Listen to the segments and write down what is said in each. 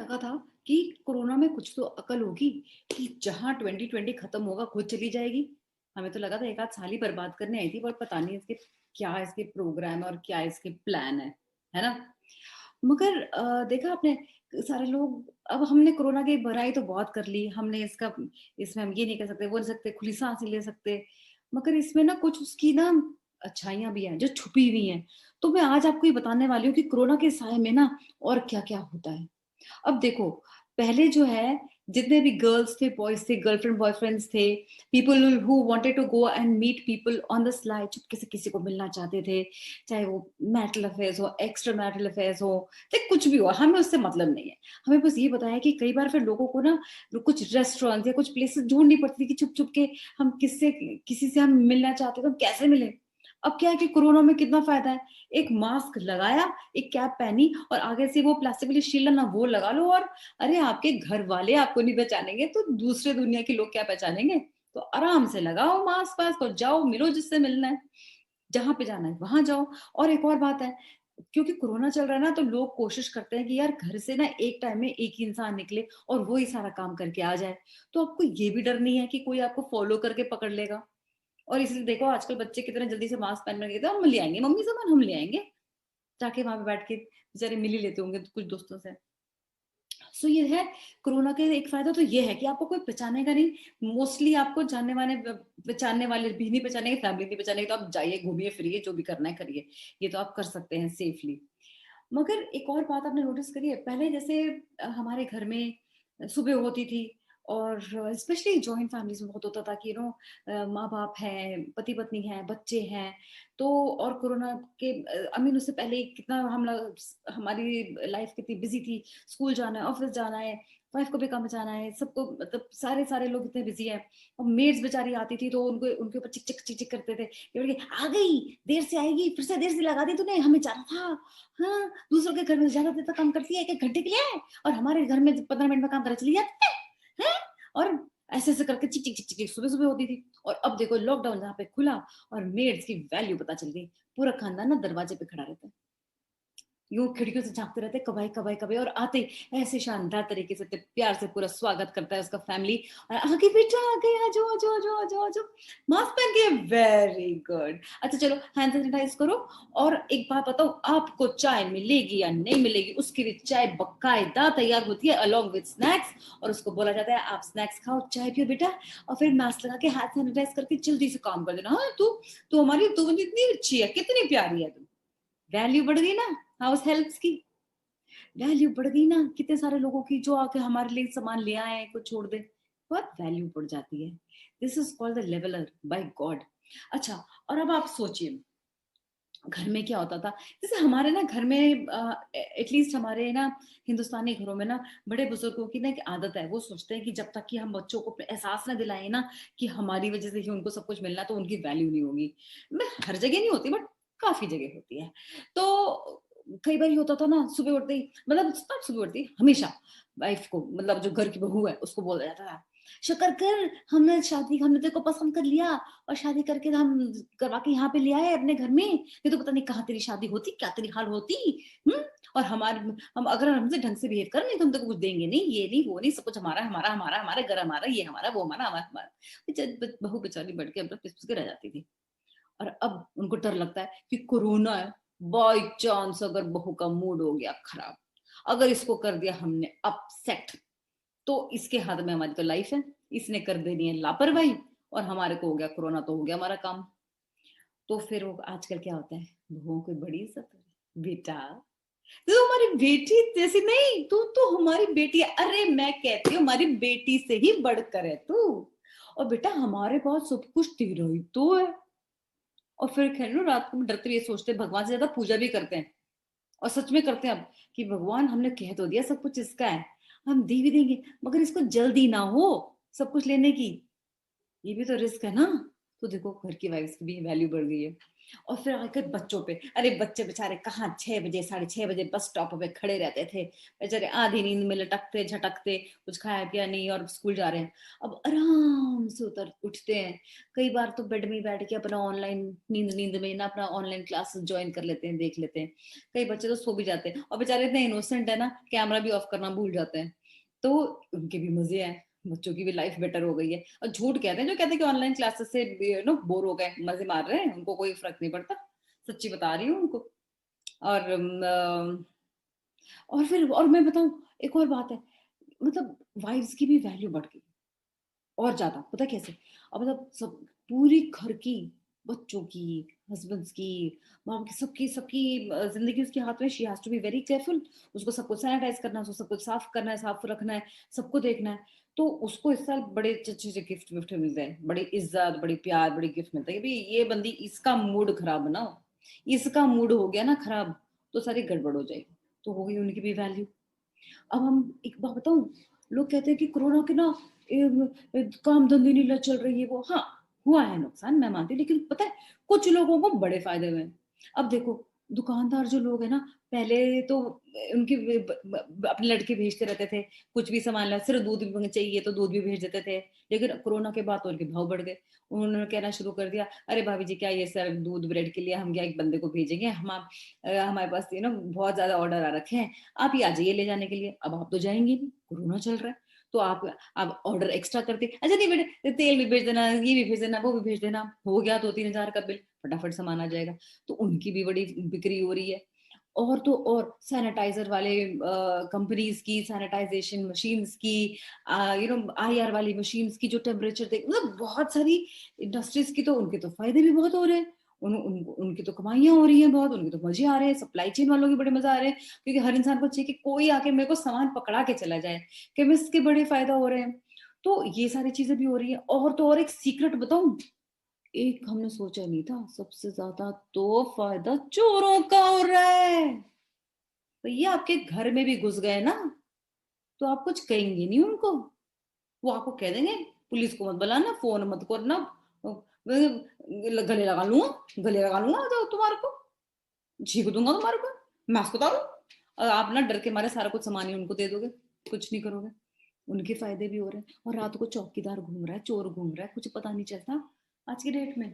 लगा था कि कोरोना में कुछ तो अकल होगी कि जहाँ 2020 खत्म होगा खुद चली जाएगी। हमें तो लगा था 1 आध साल ही बर्बाद करने आई थी, पर पता नहीं इसके प्रोग्राम है और क्या इसके प्लान है ना? मगर देखा आपने सारे लोग, अब हमने कोरोना की बड़ाई तो बहुत कर ली, हमने इसमें हम ये नहीं कर सकते, वो नहीं सकते, खुली साँस नहीं ले सकते। मगर इसमें ना कुछ उसकी ना अच्छाइयाँ भी हैं जो छुपी हुई हैं। तो मैं आज आपको ये बताने वाली हूँ कि कोरोना के साए में ना और क्या-क्या होता है। अब देखो, पहले जो है जितने भी गर्ल्स थे, बॉयज़ थे, गर्लफ्रेंड बॉयफ्रेंड्स थे, people who wanted to go and meet people on the sly, चुपके से किसी को मिलना चाहते थे, चाहे वो मैरिटल अफेयर्स हो, एक्स्ट्रा मैरिटल अफेयर्स हो, चाहे कुछ भी हो, हमें उससे मतलब नहीं है। हमें बस ये पता है कि कई बार फिर लोगों को ना कुछ रेस्टोरेंट या कुछ प्लेसेस ढूँढनी पड़ती थी कि छुप-छुप के हम किसी से हम मिलना चाहते तो हम कैसे मिलें? अब क्या है कि कोरोना में कितना फ़ायदा है, एक मास्क लगाया, एक कैप पहनी और आगे से वो प्लास्टिक वाली शील्ड है ना वो लगा लो और अरे आपके घर वाले आपको नहीं पहचानेंगे तो दूसरे दुनिया के लोग क्या पहचानेंगे? तो आराम से लगाओ मास्क-वास्क और जाओ मिलो जिससे मिलना है, जहाँ पे जाना है वहाँ जाओ। और एक और बात है, क्योंकि कोरोना चल रहा है ना तो लोग कोशिश करते हैं कि यार घर से ना एक टाइम में एक ही इंसान निकले और वो ही सारा काम करके आ जाए। तो आपको ये भी डर नहीं है कि कोई आपको फ़ॉलो करके पकड़ लेगा। और इसलिए देखो आजकल बच्चे कितने जल्दी से मास्क पहन के कहते हैं हम ले आएँगे, मम्मी सामान हम ले आएँगे। जाके वहाँ पे बैठ के बेचारे मिल ही लेते होंगे कुछ दोस्तों से। सो ये है कोरोना का एक फ़ायदा तो ये है कि आपको कोई पहचानेगा नहीं। मोस्टली आपको पहचानने वाले भी नहीं पहचानेंगे, फैमिली नहीं पहचानेगी, तो आप जाइए, घूमिए-फिरिए, जो भी करना है करिए। ये तो आप कर सकते हैं सेफली। मगर एक और बात आपने नोटिस करी है, पहले जैसे हमारे घर में सुबह होती थी और स्पेशली जॉइंट फैमिलीज़ में बहुत होता था कि माँ-बाप हैं, पति-पत्नी हैं, बच्चे हैं, तो और कोरोना के आई मीन उससे पहले कितना हमारी लाइफ कितनी बिज़ी थी, स्कूल जाना है, ऑफ़िस जाना है, वाइफ़ को भी काम पे जाना है, सबको मतलब सारे लोग इतने बिज़ी हैं और मेड्स बेचारी आती थी तो उनको उनके ऊपर चिक-चिक, चिक-चिक करते थे, कि बोले कि, "आ गई, देर से आएगी, फिर से देर से लगा दी तूने, हमें जाना था।" हाँ, दूसरों के घर में ज़्यादा देर तक काम करती है, 1-1 घंटे के लिए और हमारे घर में 15 मिनट में काम करके चली जाती है, हैं? और ऐसे-ऐसे करके चिक, चिक, चिक, चिक, चिक सुबह-सुबह होती थी और अब देखो लॉकडाउन जहाँ पे खुला और मेड्स की वैल्यू पता चल गई। पूरा खानदान ना दरवाजे पे खड़ा रहता है। यूँ खिड़कियों से झाँकते रहते हैं, कब आए, कब आए, कब आए और आते ही ऐसे शानदार तरीके से इतने प्यार से पूरा स्वागत करता है उसका फैमिली और "आ गई बेटा, आ गई, आ जाओ, आ जाओ, आ जाओ, आ जाओ, आ जाओ।" मास्क पहन के वेरी गुड। अच्छा चलो हैंड सैनिटाइज़ करो और एक बात बताऊँ, आपको चाय मिलेगी या नहीं मिलेगी, उसकी भी चाय बाकायदा तैयार होती है अलोंग विथ स्नैक्स और उसको बोला जाता है आप स्नैक्स खाओ, चाय पियो बेटा और फिर मास्क लगा के हाथ सैनिटाइज़ करके जल्दी से काम कर देना। हाँ, तू मुझे इतनी अच्छी है, कितनी प्यारी है तू। वैल्यू बढ़ गई ना हाउस हेल्प्स की, वैल्यू बढ़ गई ना कितने सारे लोगों की जो आके हमारे लिए सामान ले आए कुछ छोड़ दे, बहुत वैल्यू बढ़ जाती है। This is called the leveller by God. अच्छा, और अब आप सोचिए घर में क्या होता था, जैसे हमारे ना घर में एटलीस्ट हमारे ना हिंदुस्तानी घरों में ना बड़े बुजुर्गों की ना एक आदत है, वो सोचते हैं कि जब तक कि हम बच्चों को एहसास ना दिलाएं ना कि हमारी वजह से ही उनको सब कुछ मिलना तो उनकी वैल्यू नहीं होगी। मैं हर जगह नहीं होती बट काफी जगह होती है। तो कई बार ये होता था ना सुबह उठते ही, मतलब not सुबह उठते ही हमेशा वाइफ को, मतलब जो घर की बहू है उसको बोला जाता था शुक्र कर हमने तेरे को पसंद कर लिया और शादी करके हम करवा के यहाँ पे ले आए अपने घर में, नहीं तो पता नहीं कहाँ तेरी शादी होती, क्या तेरी हाल होती। हम्म। और हमारे हम अगर हमसे ढंग से बिहेव कर नहीं तो हम तो कुछ देंगे नहीं, ये नहीं वो नहीं, सब कुछ हमारा हमारा हमारा हमारा घर हमारा, ये हमारा वो हमारा हमारा हमारा। बहू बेचारी बढ़ के मतलब पिस पिस के रह जाती थी। और अब उनको डर लगता है कि कोरोना है, बाय चांस अगर बहू का मूड हो गया खराब, अगर इसको कर दिया हमने अपसेट, तो इसके हाथ में हमारी तो लाइफ है, इसने कर देनी है लापरवाही और हमारे को हो गया कोरोना तो हो गया हमारा काम। तो फिर वो आजकल क्या होता है, बहुओं को बड़ी इज्जत हो रही बेटा, तू हमारी बेटी जैसी नहीं, तू तो हमारी बेटी है, अरे मैं कहती हूँ हमारी बेटी से ही बढ़कर है तू, और बेटा हमारे पास सब कुछ तेरा ही तो है। और फिर खैर ना रात को डरते हुए ये सोचते हैं, भगवान से ज्यादा पूजा भी करते हैं और सच में करते हैं अब कि भगवान हमने कह तो दिया सब कुछ इसका है, हम दे भी देंगे मगर इसको जल्दी ना हो सब कुछ लेने की, ये भी तो रिस्क है ना। तो देखो घर की वाइफ्स की भी वैल्यू बढ़ गई है। और फिर आकर बच्चों पे, अरे बच्चे बेचारे कहाँ 6 बजे, साढ़े 6 बजे बस स्टॉप पे खड़े रहते थे। बेचारे आधी नींद में लटकते, झटकते, कुछ खाया-पिया नहीं और स्कूल जा रहे हैं। अब आराम से उतर उठते हैं। कई बार तो बेड में ही बैठ के अपना ऑनलाइन नींद-नींद में ना अपना ऑनलाइन क्लासेस जॉइन कर लेते हैं, देख लेते हैं। कई बच्चे तो सो भी जाते हैं और बेचारे इतने इनोसेंट है ना, कैमरा भी ऑफ करना भूल जाते हैं। तो उनके भी मज़े हैं, बच्चों की भी लाइफ बेटर हो गई है। और झूठ कहते हैं जो कहते हैं कि ऑनलाइन क्लासेस से बोर हो गए, मज़े मार रहे हैं, उनको कोई फ़र्क नहीं पड़ता। सच्ची बता रही हूँ उनको। और और फिर और मैं बताऊँ, एक और बात है, मतलब वाइफ्स की भी वैल्यू बढ़ गई और ज़्यादा, पता है कैसे? अब मतलब सब पूरी घर की, बच्चों की, हस्बैंड्स की, माँ की, सबकी सबकी ज़िंदगी उसके हाथ में, she has to be very careful. उसको सब कुछ सैनिटाइज़ करना है, उसको सब कुछ साफ करना है, साफ रखना है, सबको देखना है। तो उसको इस साल बड़े अच्छे-अच्छे गिफ्ट-विफ्ट मिलते हैं, बड़ी इज़्ज़त, बड़ी प्यार, बड़ी गिफ्ट मिलता है कि भई ये बंदी, इसका मूड खराब ना हो, इसका मूड हो गया ना खराब, तो सारी गड़बड़ हो जाएगी। तो हो गई उनकी भी वैल्यू। अब हम एक बात बताऊँ, लोग कहते हैं कि कोरोना के ना काम धंधे नहीं ल चल रही है वो। हाँ, हुआ है नुकसान, मैं मानती हूँ, लेकिन पता है कुछ लोगों को बड़े फ़ायदे हुए हैं। अब देखो, दुकानदार जो लोग हैं ना, पहले तो उनके वे अपने लड़के भेजते रहते थे, कुछ भी सामान ला, सिर्फ़ दूध भी चाहिए तो दूध भी भेज देते थे। लेकिन कोरोना के बाद तो उनके भाव बढ़ गए। उन्होंने कहना शुरू कर दिया, "अरे भाभी जी, क्या ये सब दूध, ब्रेड के लिए हम क्या एक बंदे को भेजेंगे? हमारे पास बहुत ज़्यादा ऑर्डर आ रखे हैं। आप ही आ जाइए ले जाने के लिए।" अब आप तो जाएँगे नहीं, कोरोना चल रहा है। तो आप ऑर्डर एक्स्ट्रा करके, "अच्छा नहीं बेटे, तेल भी भेज देना, ये भी भेज देना, वो भी भेज देना।" हो गया 2-3 हज़ार का बिल, फटाफट सामान आ जाएगा। तो उनकी भी बड़ी बिक्री हो रही है। और तो और सैनिटाइज़र वाले कंपनीज़ की सैनिटाइज़ेशन मशीन्स की, आईआर वाली मशीन्स की जो टेम्परेचर देख, मतलब बहुत सारी इंडस्ट्रीज़ की, तो उनके तो फ़ायदे भी बहुत हो रहे हैं। उनकी तो कमाइयाँ हो रही हैं बहुत, उनके तो मज़े आ रहे हैं, सप्लाई चेन वालों के बड़े मज़ा आ रहे हैं, क्योंकि हर इंसान को चाहिए कि कोई आके मेरे को सामान पकड़ा के चला जाए। केमिस्ट के बड़े फ़ायदा हो रहे हैं। तो ये सारी चीज़ें भी हो रही हैं। और तो और एक सीक्रेट बताऊँ, एक हमने सोचा नहीं था, सबसे ज़्यादा तो फ़ायदा चोरों का हो रहा है। भैया आपके घर में भी घुस गए ना, तो आप कुछ कहेंगे नहीं उनको। वो आपको कह देंगे, पुलिस को मत बुलाना, फ़ोन मत करना, गले लगा लूँगा, गले लगा लूँगा तो तुम्हारे को, छीक दूँगा तुम्हारे को, मैं अस्पताल हूँ। और आप ना डर के मारे सारा कुछ सामान ही उनको दे दोगे, कुछ नहीं करोगे। उनके फ़ायदे भी हो रहे हैं और रात को चौकीदार घूम रहा है, चोर घूम रहा है, कुछ पता नहीं चलता आज की डेट में।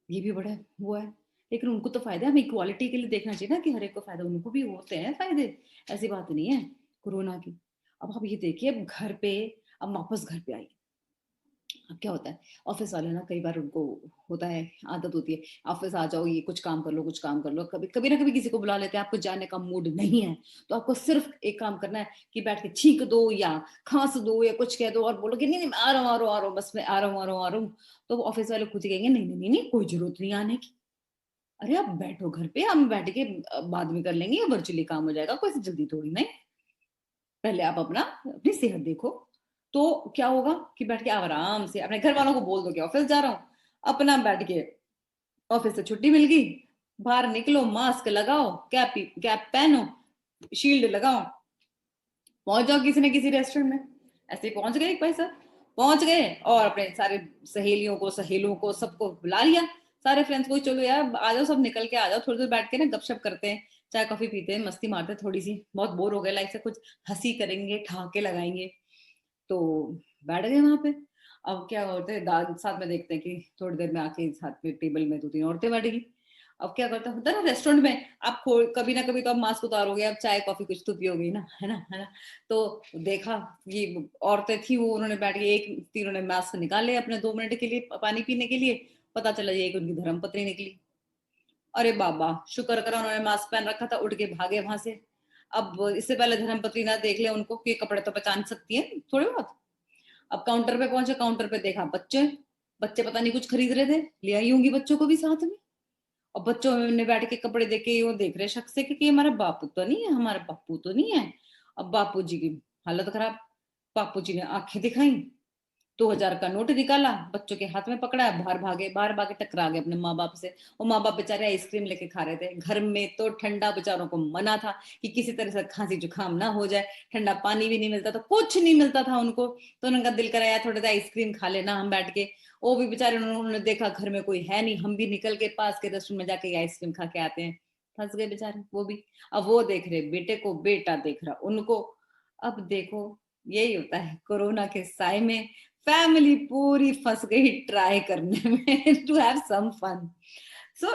ये भी बड़ा वो है। लेकिन उनको तो फ़ायदा है, हमें इक्वालिटी के लिए देखना चाहिए ना कि हर एक को फ़ायदा, उनको भी होते हैं फ़ायदे, ऐसी बात नहीं है कोरोना की। अब आप ये देखिए, अब घर पे, अब वापस घर पे आइए, अब क्या होता है, ऑफ़िस वाले ना कई बार उनको होता है, आदत होती है, ऑफ़िस आ जाओ, ये कुछ काम कर लो, कुछ काम कर लो, कभी कभी ना कभी किसी को बुला लेते हैं, आपको जाने का मूड नहीं है, तो आपको सिर्फ़ एक काम करना है कि बैठ के छींक दो या खाँस दो या कुछ कह दो और बोलो कि नहीं-नहीं मैं आ रहा हूँ, आ रहा हूँ, आ रहा हूँ, बस मैं आ रहा हूँ, आ रहा हूँ, आ रहा हूँ। तो ऑफ़िस वाले खुद ही कहेंगे, नहीं, नहीं, नहीं, नहीं, कोई ज़रूरत नहीं आने की। अरे आप बैठो घर पे, हम बैठ के बाद में कर लेंगे, वर्चुअली काम हो जाएगा, कोई ऐसी जल्दी थोड़ी ना है। पहले आप अपना अपनी सेहत देखो। तो क्या होगा कि बैठ के आप आराम से अपने घर वालों को बोल दो कि ऑफ़िस जा रहा हूँ। अपना बैठ के ऑफ़िस से छुट्टी मिल गई, बाहर निकलो, मास्क लगाओ, कैप पहनो, शील्ड लगाओ, पहुँच जाओ किसी न किसी रेस्टोरेंट में। ऐसे ही पहुँच गए भाई साहब, पहुँच गए और अपने सारे सहेलियों को, सहेलों को, सबको बुला लिया। सारे फ्रेंड्स को, चलो यार आ जाओ, सब निकल के आ जाओ, थोड़ी देर बैठ के ना गपशप करते हैं, चाय-कॉफ़ी पीते हैं, मस्ती मारते हैं थोड़ी-सी, बहुत बोर हो गए लाइफ से, कुछ हँसी करेंगे, ठहाके लगाएँगे। तो बैठ गए वहाँ पे। अब क्या होता है, साथ में देखते हैं कि थोड़ी देर में आके साथ में टेबल में 2-3 औरतें बैठ गई। अब क्या करता होता है ना रेस्टोरेंट में, आप खो कभी ना कभी तो आप मास्क उतारोगे, अब चाय कॉफ़ी कुछ तो पियोगे ना, है ना? है ना? तो देखा ये औरतें थी, वो उन्होंने बैठ के एक तीनों ने मास्क निकाले अपने 2 मिनट के लिए पानी पीने के लिए, पता चला ये एक उनकी धर्मपत्नी निकली। अरे बाबा! शुक्र करा उन्होंने मास्क पहन रखा था, उठ के भागे वहाँ से। अब इससे पहले धर्मपत्नी ना देख ले उनको कि कपड़े तो पहचान सकती है थोड़े बहुत। अब काउंटर पे पहुँचे, काउंटर पे देखा बच्चे, बच्चे पता नहीं कुछ खरीद रहे थे, ले आई होंगी बच्चों को भी साथ में। और बच्चों ने बैठ के कपड़े देख के वो देख रहे शक से कि ये हमारा बापू तो नहीं है, हमारा पप्पू तो नहीं है। अब बापू जी की हालत खराब, बापू जी ने आँखें दिखाई, 2000 का नोट निकाला, बच्चों के हाथ में पकड़ा, बाहर भागे टकरा गए अपने माँ बाप से। वो माँ बाप बेचारे आइसक्रीम लेके खा रहे थे, घर में तो ठंडा बेचारों को मना था कि किसी तरह से खांसी जुकाम ना हो जाए, ठंडा पानी भी नहीं मिलता था, कुछ नहीं मिलता था उनको। तो उनका दिल कराया थोड़ा सा आइसक्रीम खा लेना हम बैठ के। वो भी बेचारे, उन्होंने देखा घर में कोई है नहीं, हम भी निकल के पास के रेस्टोरेंट में जाके आइसक्रीम खा के आते हैं। फंस गए बेचारे वो भी। अब वो देख रहे बेटे को, बेटा देख रहा उनको। अब देखो, यही होता है कोरोना के साय में, फैमिली पूरी फंस गई ट्राई करने में to have some fun. So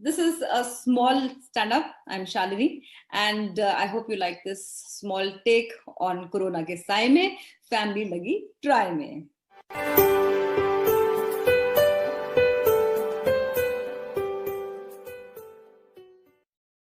this is a small stand up. I'm Shalini, and I hope you like this small take on corona के साय में फैमिली लगी ट्राई में।